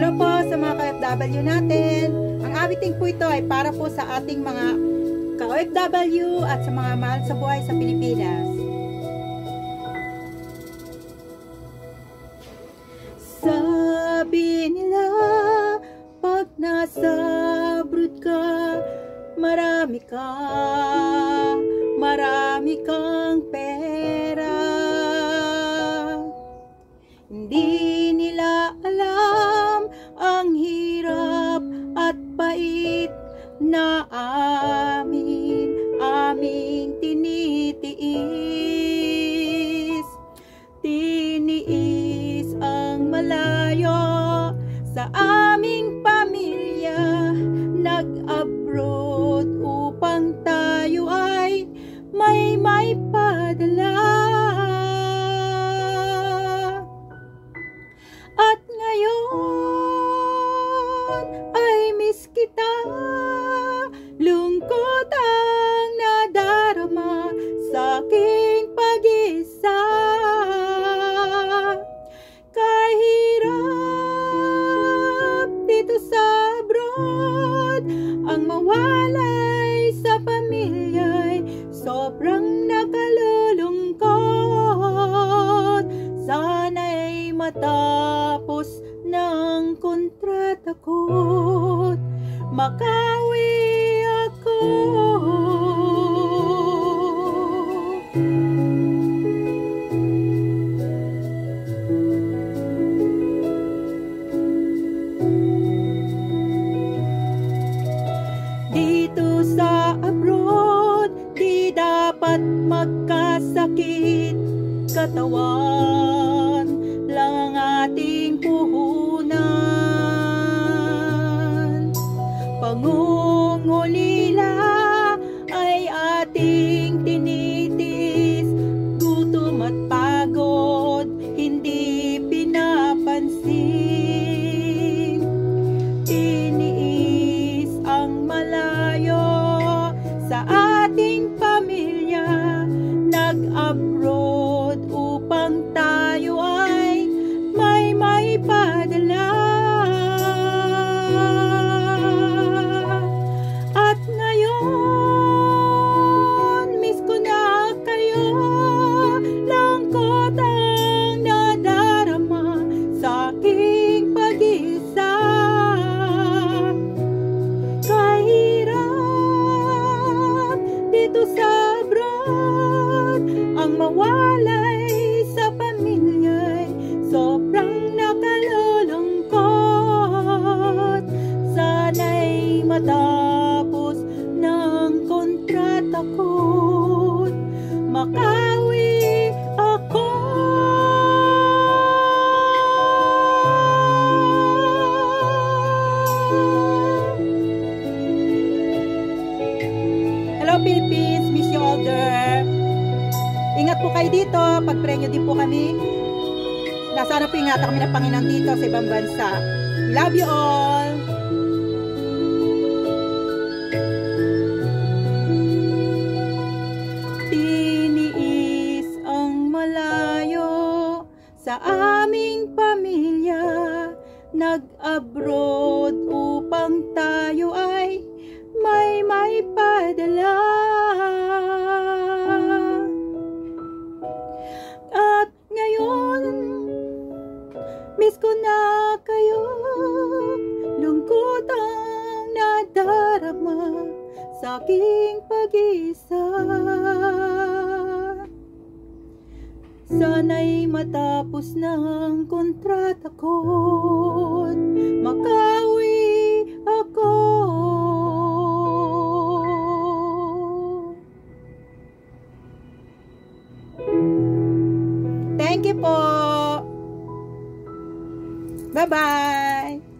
Hello po sa mga ka-OFW natin. Ang awiting po ito ay para po sa ating mga ka-OFW at sa mga mahal sa buhay sa Pilipinas. Sabi nila, pag nasa abroad ka, marami kang pera. Hindi nila alam ang hirap at pait na aming tinitiis. Tiniis ang malayo sa aming pamilya, nag-abroad upang tayo ay may padala. At ngayon ay miss kita, lungkot ang nadarama sa aking pag-isa. Kahirap dito sa abroad, ang mawalay sa pamilya'y sobrang nakalulungkot. Sana'y matapos ng kontrata ko't makauwi ako. Dito sa abroad, di dapat magkasakit katawan lang ang ating puhunan. Pangungulila ay ating tinitis, gutom at pagod hindi pinapansin. Tiniis ang malayo sa ating pamilya, nag-abroad upang tayo ay may padala. At ngayon, miss ko na kayo, lungkot ang nadarama sa aking pag-isa. Kahirap dito sa abroad, ang mawalay sa pamilya'y sobrang nakalulungkot. Sana'y matapos ng kontrata ko't makauwi ako. Hello Philippines, miss you all there. Ingat po kayo dito, pag-pray nyo din po kami. Sana po ingatan kami ng Panginoon dito sa ibang bansa. Love you all! Tiniis ang malayo sa aming pamilya, nag-abroad upang tayo ay may padala. At ngayon, miss ko na kayo, lungkot ang nadarama sa aking pag-isa. Sana'y matapos ng kontrata ko't makauwi ako. Thank you po. Bye-bye.